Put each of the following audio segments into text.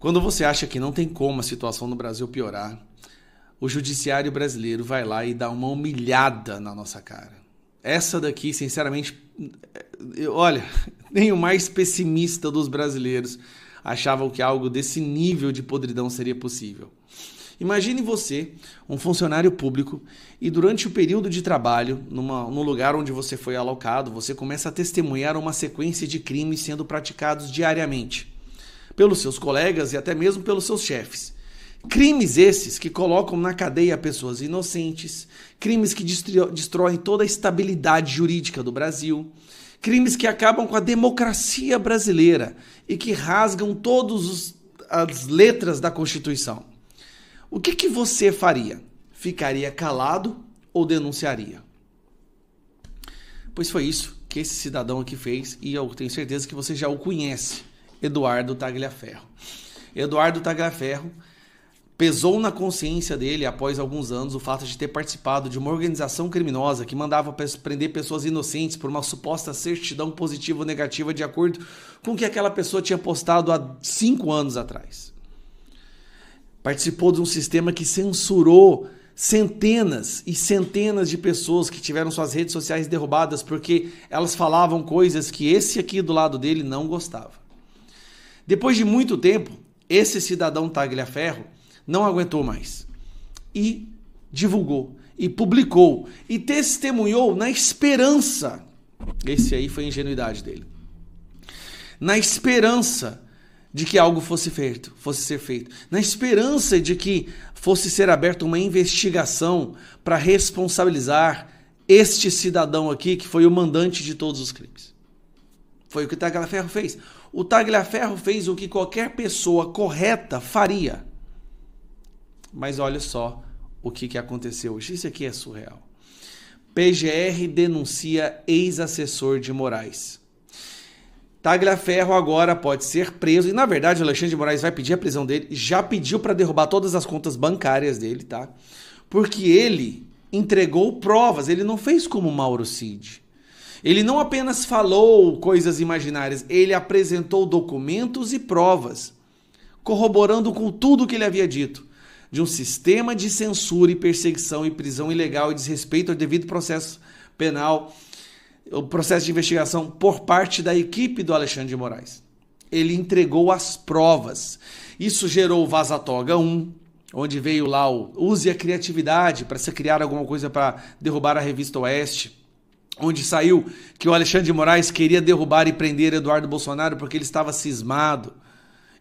Quando você acha que não tem como a situação no Brasil piorar, o judiciário brasileiro vai lá e dá uma humilhada na nossa cara. Essa daqui, sinceramente, olha, nem o mais pessimista dos brasileiros achavam que algo desse nível de podridão seria possível. Imagine você, um funcionário público, e durante o período de trabalho, no lugar onde você foi alocado, você começa a testemunhar uma sequência de crimes sendo praticados diariamente, pelos seus colegas e até mesmo pelos seus chefes. Crimes esses que colocam na cadeia pessoas inocentes, crimes que destroem toda a estabilidade jurídica do Brasil, crimes que acabam com a democracia brasileira e que rasgam todas as letras da Constituição. O que você faria? Ficaria calado ou denunciaria? Pois foi isso que esse cidadão aqui fez e eu tenho certeza que você já o conhece, Eduardo Tagliaferro. Eduardo Tagliaferro pesou na consciência dele, após alguns anos, o fato de ter participado de uma organização criminosa que mandava prender pessoas inocentes por uma suposta certidão positiva ou negativa de acordo com o que aquela pessoa tinha postado há 5 anos atrás. Participou de um sistema que censurou centenas e centenas de pessoas que tiveram suas redes sociais derrubadas porque elas falavam coisas que esse aqui do lado dele não gostava. Depois de muito tempo, esse cidadão Tagliaferro não aguentou mais e divulgou, e publicou, e testemunhou na esperança, esse aí foi a ingenuidade dele, na esperança de que algo fosse ser feito, na esperança de que fosse ser aberta uma investigação para responsabilizar este cidadão aqui, que foi o mandante de todos os crimes. Foi o que o Tagliaferro fez. O Tagliaferro fez o que qualquer pessoa correta faria. Mas olha só o que aconteceu hoje. Isso aqui é surreal. PGR denuncia ex-assessor de Moraes. Tagliaferro agora pode ser preso. E na verdade o Alexandre de Moraes vai pedir a prisão dele. Já pediu para derrubar todas as contas bancárias dele, tá? Porque ele entregou provas. Ele não fez como Mauro Cid. Ele não apenas falou coisas imaginárias. Ele apresentou documentos e provas, corroborando com tudo que ele havia dito, de um sistema de censura e perseguição e prisão ilegal e desrespeito ao devido processo penal, o processo de investigação por parte da equipe do Alexandre de Moraes. Ele entregou as provas. Isso gerou o Vaza Toga 1, onde veio lá o use a criatividade para se criar alguma coisa para derrubar a Revista Oeste, onde saiu que o Alexandre de Moraes queria derrubar e prender Eduardo Bolsonaro porque ele estava cismado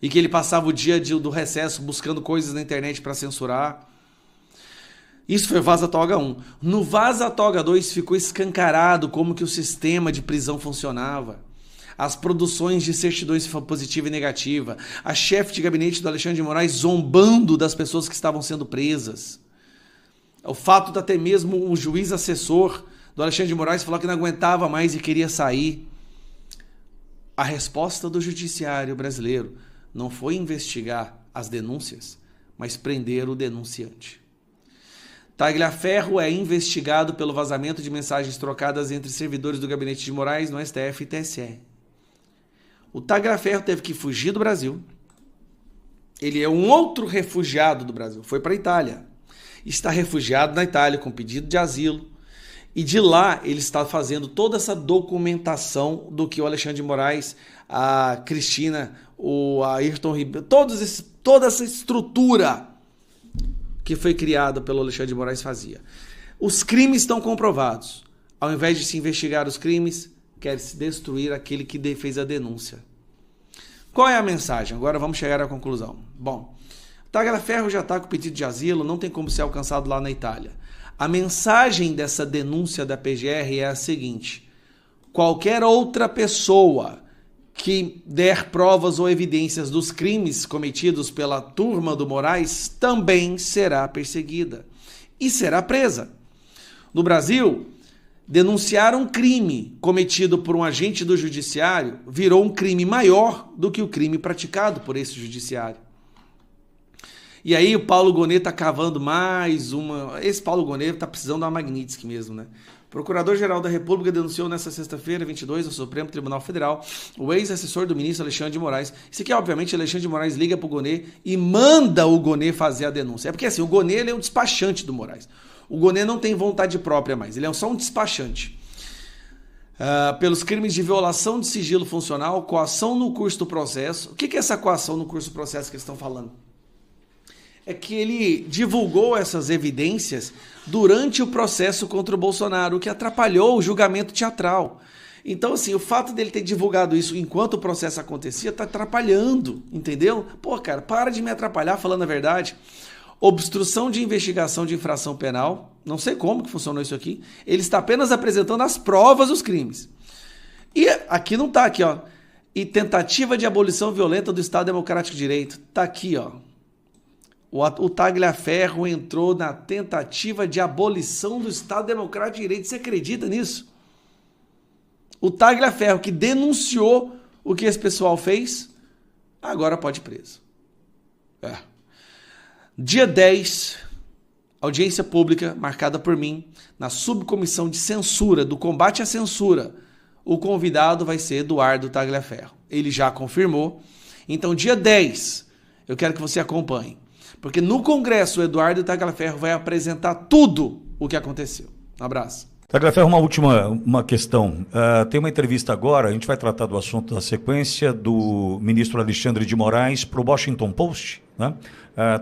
e que ele passava o dia do recesso buscando coisas na internet para censurar. Isso foi o Vaza Toga 1. No Vaza Toga 2 ficou escancarado como que o sistema de prisão funcionava. As produções de certidões positiva e negativa. A chefe de gabinete do Alexandre de Moraes zombando das pessoas que estavam sendo presas. O fato de até mesmo o juiz assessor do Alexandre de Moraes falar que não aguentava mais e queria sair. A resposta do judiciário brasileiro não foi investigar as denúncias, mas prender o denunciante. Tagliaferro é investigado pelo vazamento de mensagens trocadas entre servidores do gabinete de Moraes no STF e TSE. O Tagliaferro teve que fugir do Brasil. Ele é um outro refugiado do Brasil. Foi para a Itália. Está refugiado na Itália com pedido de asilo. E de lá ele está fazendo toda essa documentação do que o Alexandre de Moraes, a Cristina, o Ayrton Ribeiro, toda essa estrutura que foi criada pelo Alexandre de Moraes fazia. Os crimes estão comprovados. Ao invés de se investigar os crimes, quer-se destruir aquele que fez a denúncia. Qual é a mensagem? Agora vamos chegar à conclusão. Bom, Tagliaferro já está com pedido de asilo, não tem como ser alcançado lá na Itália. A mensagem dessa denúncia da PGR é a seguinte: qualquer outra pessoa que der provas ou evidências dos crimes cometidos pela turma do Moraes também será perseguida e será presa. No Brasil, denunciar um crime cometido por um agente do judiciário virou um crime maior do que o crime praticado por esse judiciário. E aí o Paulo Gonet está cavando mais uma... Esse Paulo Gonet está precisando da Magnitsky mesmo, né? Procurador-Geral da República denunciou nesta sexta-feira, 22, ao Supremo Tribunal Federal, o ex-assessor do ministro Alexandre de Moraes. Isso aqui, obviamente, Alexandre de Moraes liga para o Gonet e manda o Gonet fazer a denúncia. É porque assim, o Gonet ele é o despachante do Moraes. O Gonet não tem vontade própria mais, ele é só um despachante. Pelos crimes de violação de sigilo funcional, coação no curso do processo. O que é essa coação no curso do processo que eles estão falando? É que ele divulgou essas evidências durante o processo contra o Bolsonaro, o que atrapalhou o julgamento teatral. Então, assim, o fato dele ter divulgado isso enquanto o processo acontecia está atrapalhando, entendeu? Pô, cara, para de me atrapalhar falando a verdade. Obstrução de investigação de infração penal, não sei como que funcionou isso aqui, ele está apenas apresentando as provas dos crimes. E aqui não está aqui, ó. E tentativa de abolição violenta do Estado Democrático de Direito. Está aqui, ó. O Tagliaferro entrou na tentativa de abolição do Estado Democrático de Direito. Você acredita nisso? O Tagliaferro, que denunciou o que esse pessoal fez, agora pode ir preso. Dia 10, audiência pública marcada por mim na subcomissão de censura, do combate à censura. O convidado vai ser Eduardo Tagliaferro. Ele já confirmou. Então, dia 10, eu quero que você acompanhe. Porque no Congresso, o Eduardo Tagliaferro vai apresentar tudo o que aconteceu. Um abraço. Tagliaferro, uma última questão. Tem uma entrevista agora, a gente vai tratar do assunto da sequência, do ministro Alexandre de Moraes para o Washington Post, né?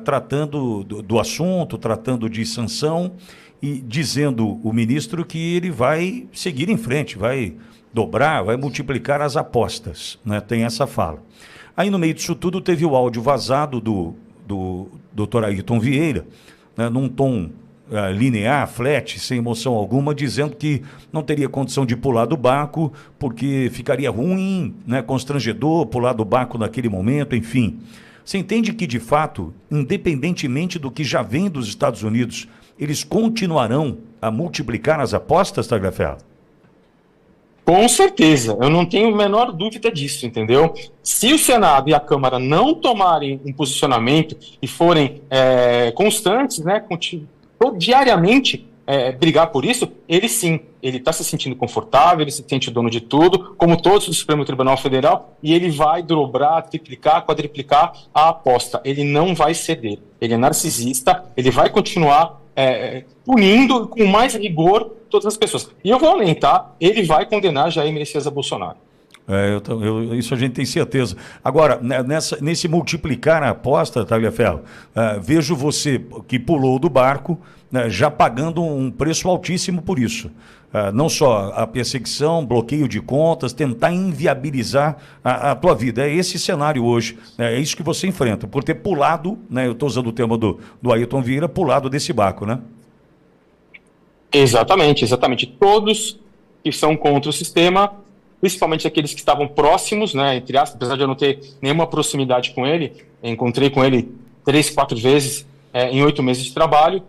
Tratando do assunto, tratando de sanção e dizendo o ministro que ele vai seguir em frente, vai dobrar, vai multiplicar as apostas, né? Tem essa fala. Aí no meio disso tudo teve o áudio vazado do Dr. Ayrton Vieira, né, num tom linear, flat, sem emoção alguma, dizendo que não teria condição de pular do barco porque ficaria ruim, né, constrangedor pular do barco naquele momento, enfim. Você entende que, de fato, independentemente do que já vem dos Estados Unidos, eles continuarão a multiplicar as apostas, Tagliaferro? Com certeza, eu não tenho a menor dúvida disso, entendeu? Se o Senado e a Câmara não tomarem um posicionamento e forem constantes, né, diariamente brigar por isso, ele sim, ele está se sentindo confortável, ele se sente dono de tudo, como todos do Supremo Tribunal Federal, e ele vai dobrar, triplicar, quadriplicar a aposta. Ele não vai ceder, ele é narcisista, ele vai continuar punindo com mais rigor todas as pessoas. E eu vou além, tá? Ele vai condenar Jair Messias Bolsonaro. Isso a gente tem certeza. Agora, nesse multiplicar a aposta, Tagliaferro, vejo você que pulou do barco, né, já pagando um preço altíssimo por isso. Não só a perseguição, bloqueio de contas, tentar inviabilizar a tua vida. É esse cenário hoje, né, é isso que você enfrenta, por ter pulado, né, eu estou usando o tema do Ayrton Vieira, pulado desse barco, né? Exatamente. Todos que são contra o sistema, principalmente aqueles que estavam próximos, né, entre aspas, apesar de eu não ter nenhuma proximidade com ele, encontrei com ele 3, 4 vezes em 8 meses de trabalho,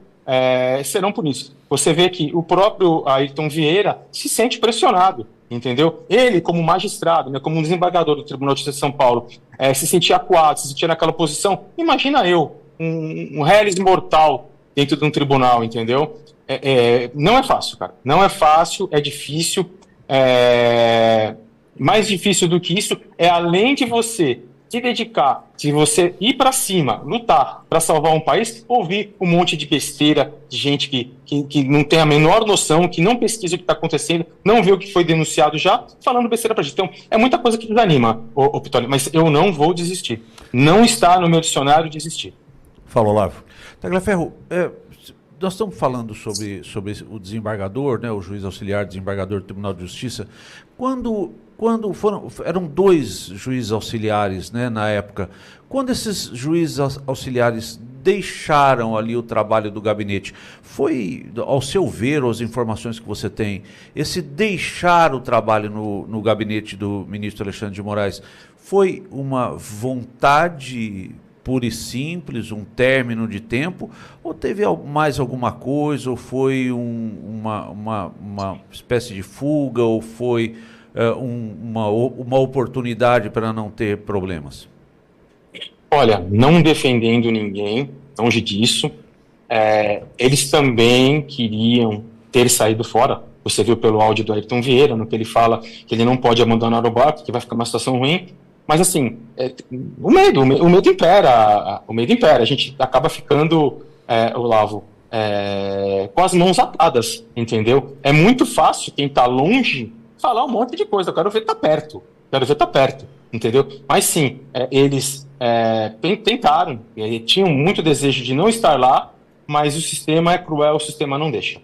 serão punidos. Você vê que o próprio Ayrton Vieira se sente pressionado, entendeu? Ele, como magistrado, né, como um desembargador do Tribunal de Justiça de São Paulo, se sentia acuado, se sentia naquela posição. Imagina eu, um réis mortal dentro de um tribunal, entendeu? Não é fácil, cara. Não é fácil, é difícil. Mais difícil do que isso é, além de você se dedicar, de você ir para cima, lutar para salvar um país, ouvir um monte de besteira, de gente que não tem a menor noção, que não pesquisa o que está acontecendo, não vê o que foi denunciado já, falando besteira para a gente. Então, é muita coisa que desanima, Pitoli, mas eu não vou desistir. Não está no meu dicionário desistir. Fala, Olavo. Tagliaferro, nós estamos falando sobre o desembargador, né, o juiz auxiliar desembargador do Tribunal de Justiça. Quando eram 2 juízes auxiliares, né, na época, quando esses juízes auxiliares deixaram ali o trabalho do gabinete, foi, ao seu ver, as informações que você tem, esse deixar o trabalho no gabinete do ministro Alexandre de Moraes, foi uma vontade pura e simples, um término de tempo, ou teve mais alguma coisa, ou foi uma espécie de fuga, ou foi uma oportunidade para não ter problemas? Olha, não defendendo ninguém, longe disso, eles também queriam ter saído fora, Você viu pelo áudio do Ayrton Vieira, no que ele fala que ele não pode abandonar o barco, que vai ficar uma situação ruim. Mas assim, o medo impera, a gente acaba ficando, Olavo, com as mãos atadas, entendeu? É muito fácil quem está longe falar um monte de coisa, eu quero ver estar perto, entendeu? Mas sim, eles tentaram, tinham muito desejo de não estar lá, mas o sistema é cruel, o sistema não deixa.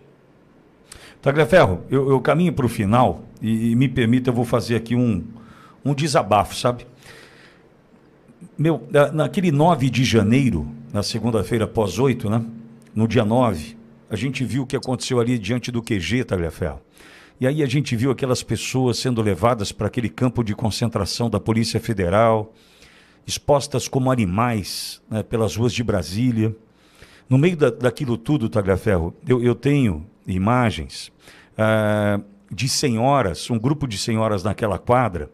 Tagliaferro, eu caminho para o final e me permita, eu vou fazer aqui um desabafo, sabe? Naquele 9 de janeiro, na segunda-feira após 8, né? No dia 9, a gente viu o que aconteceu ali diante do QG, Tagliaferro. E aí a gente viu aquelas pessoas sendo levadas para aquele campo de concentração da Polícia Federal, expostas como animais, né, pelas ruas de Brasília. No meio daquilo tudo, Tagliaferro, eu tenho imagens de senhoras, um grupo de senhoras naquela quadra,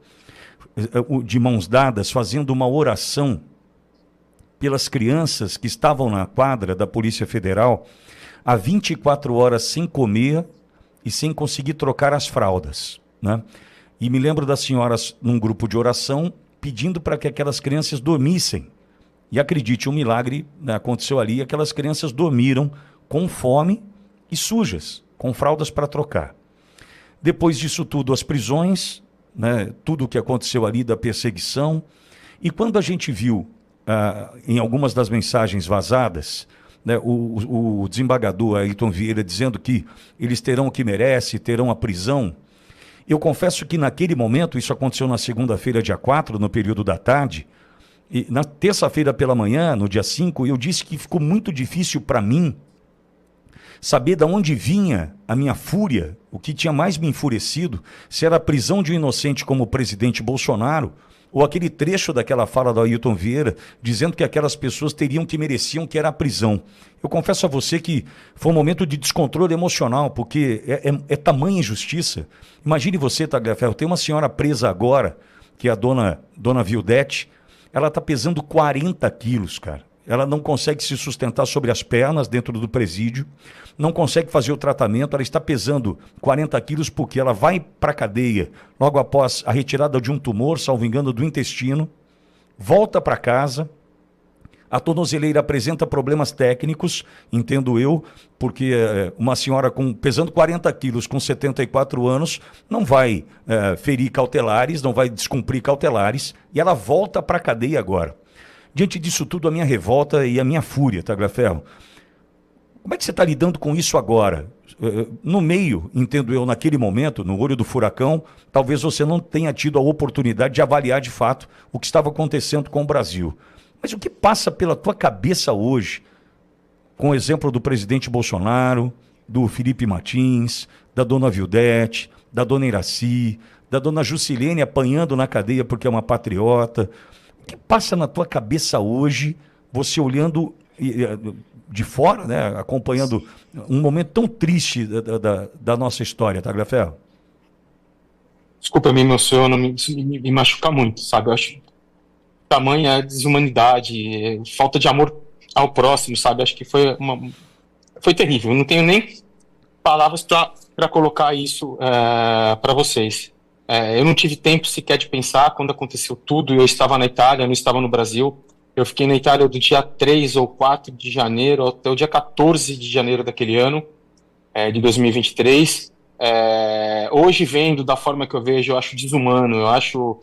de mãos dadas, fazendo uma oração pelas crianças que estavam na quadra da Polícia Federal há 24 horas sem comer e sem conseguir trocar as fraldas, né? E me lembro das senhoras num grupo de oração pedindo para que aquelas crianças dormissem. E acredite, um milagre, né, aconteceu ali, aquelas crianças dormiram com fome e sujas, com fraldas para trocar. Depois disso tudo, as prisões, né, tudo o que aconteceu ali da perseguição. E quando a gente viu, em algumas das mensagens vazadas, né, o desembargador Ayrton Vieira dizendo que eles terão o que merece, terão a prisão, eu confesso que naquele momento, isso aconteceu na segunda-feira, dia 4, no período da tarde, e na terça-feira pela manhã, no dia 5, eu disse que ficou muito difícil para mim saber de onde vinha a minha fúria, o que tinha mais me enfurecido, se era a prisão de um inocente como o presidente Bolsonaro, ou aquele trecho daquela fala do Ayrton Vieira, dizendo que aquelas pessoas teriam que mereciam, que era a prisão. Eu confesso a você que foi um momento de descontrole emocional, porque é tamanha injustiça. Imagine você, Tagliaferro, tem uma senhora presa agora, que é a dona Vildete, ela está pesando 40 quilos, cara. Ela não consegue se sustentar sobre as pernas dentro do presídio, não consegue fazer o tratamento, ela está pesando 40 quilos porque ela vai para a cadeia logo após a retirada de um tumor, salvo engano, do intestino, volta para casa, a tornozeleira apresenta problemas técnicos, entendo eu, porque uma senhora pesando 40 quilos com 74 anos não vai ferir cautelares, não vai descumprir cautelares, e ela volta para a cadeia agora. Diante disso tudo, a minha revolta e a minha fúria, Tagliaferro, como é que você está lidando com isso agora? No meio, entendo eu, naquele momento, no olho do furacão, talvez você não tenha tido a oportunidade de avaliar de fato o que estava acontecendo com o Brasil. Mas o que passa pela tua cabeça hoje, com o exemplo do presidente Bolsonaro, do Felipe Martins, da dona Vildete, da dona Iraci, da dona Juscelene apanhando na cadeia porque é uma patriota? O que passa na tua cabeça hoje, você olhando de fora, né, acompanhando um momento tão triste da nossa história, Tagliaferro? Desculpa, eu me emociono, me machuca muito, sabe? Eu acho tamanha desumanidade, falta de amor ao próximo, sabe? Acho que foi terrível. Eu não tenho nem palavras para colocar isso para vocês. Eu não tive tempo sequer de pensar quando aconteceu tudo. Eu estava na Itália, eu não estava no Brasil. Eu fiquei na Itália do dia 3 ou 4 de janeiro até o dia 14 de janeiro daquele ano, de 2023. Hoje, vendo da forma que eu vejo, eu acho desumano, eu acho...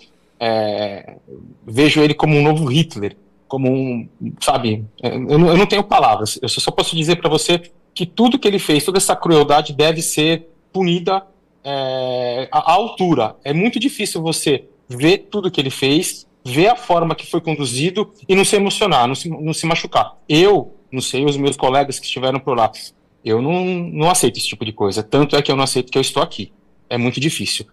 vejo ele como um novo Hitler, como sabe, eu não tenho palavras, eu só posso dizer para você que tudo que ele fez, toda essa crueldade deve ser punida à altura. É muito difícil você ver tudo que ele fez, ver a forma que foi conduzido e não se emocionar, não se machucar. Eu, não sei, os meus colegas que estiveram por lá, eu não aceito esse tipo de coisa, tanto é que eu não aceito que eu estou aqui, é muito difícil.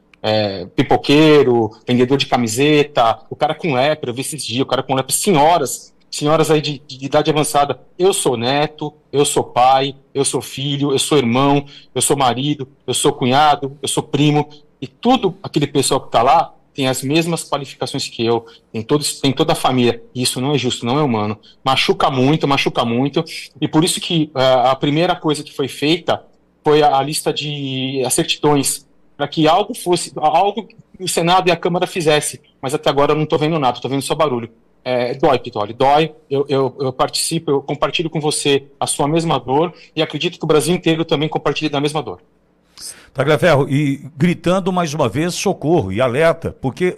Pipoqueiro, vendedor de camiseta, o cara com lepra, eu vi esses dias, o cara com lepra, senhoras aí de idade avançada. Eu sou neto, eu sou pai, eu sou filho, eu sou irmão, eu sou marido, eu sou cunhado, eu sou primo, e tudo aquele pessoal que está lá tem as mesmas qualificações que eu, tem toda a família, e isso não é justo, não é humano, machuca muito, e por isso que a primeira coisa que foi feita foi a lista de certidões para que algo que o Senado e a Câmara fizesse, mas até agora eu não estou vendo nada, estou vendo só barulho. Dói, Pitoli, dói. Eu participo, eu compartilho com você a sua mesma dor e acredito que o Brasil inteiro também compartilhe da mesma dor. Tagliaferro, e gritando mais uma vez socorro e alerta, porque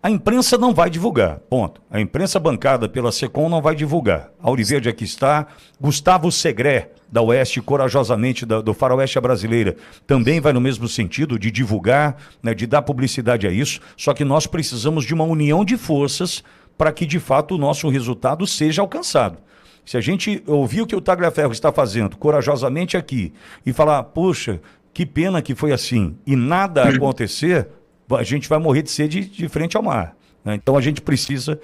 a imprensa não vai divulgar, ponto. A imprensa bancada pela SECOM não vai divulgar. A Auriverde aqui está, Gustavo Segré, da Oeste, corajosamente, do Faroeste Brasileira, também vai no mesmo sentido de divulgar, né, de dar publicidade a isso, só que nós precisamos de uma união de forças para que, de fato, o nosso resultado seja alcançado. Se a gente ouvir o que o Tagliaferro está fazendo corajosamente aqui e falar, puxa, que pena que foi assim, e nada acontecer, a gente vai morrer de sede de frente ao mar. Então a gente precisa,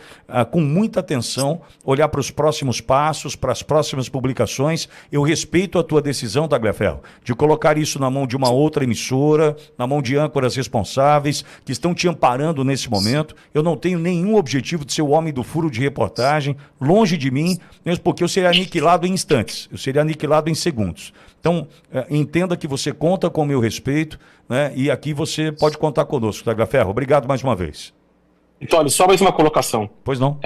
com muita atenção, olhar para os próximos passos, para as próximas publicações. Eu respeito a tua decisão, Tagliaferro, de colocar isso na mão de uma outra emissora, na mão de âncoras responsáveis, que estão te amparando nesse momento. Eu não tenho nenhum objetivo de ser o homem do furo de reportagem, longe de mim, mesmo porque eu seria aniquilado em instantes, eu seria aniquilado em segundos. Então, entenda que você conta com o meu respeito, né? E aqui você pode contar conosco, Tagliaferro. Obrigado mais uma vez. Então, olha, só mais uma colocação. Pois não.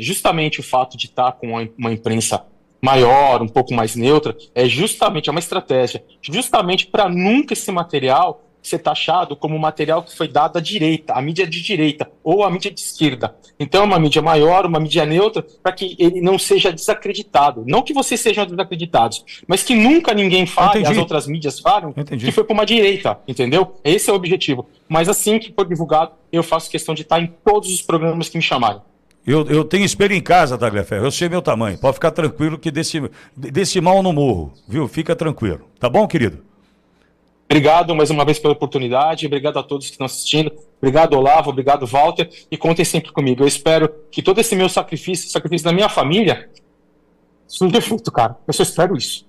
Justamente o fato de estar com uma imprensa maior, um pouco mais neutra, é uma estratégia, justamente para nunca esse material ser taxado como material que foi dado à direita, à mídia de direita ou à mídia de esquerda. Então, é uma mídia maior, uma mídia neutra, para que ele não seja desacreditado. Não que vocês sejam desacreditados, mas que nunca ninguém fale, as outras mídias falem, que foi para uma direita, entendeu? Esse é o objetivo. Mas assim que for divulgado, eu faço questão de estar em todos os programas que me chamarem. Eu tenho espelho em casa, Tagliaferro, eu sei meu tamanho. Pode ficar tranquilo que desse mal não morro, viu? Fica tranquilo. Tá bom, querido? Obrigado mais uma vez pela oportunidade, obrigado a todos que estão assistindo, obrigado Olavo, obrigado Walter, e contem sempre comigo. Eu espero que todo esse meu sacrifício da minha família, surja fruto, cara. Eu só espero isso.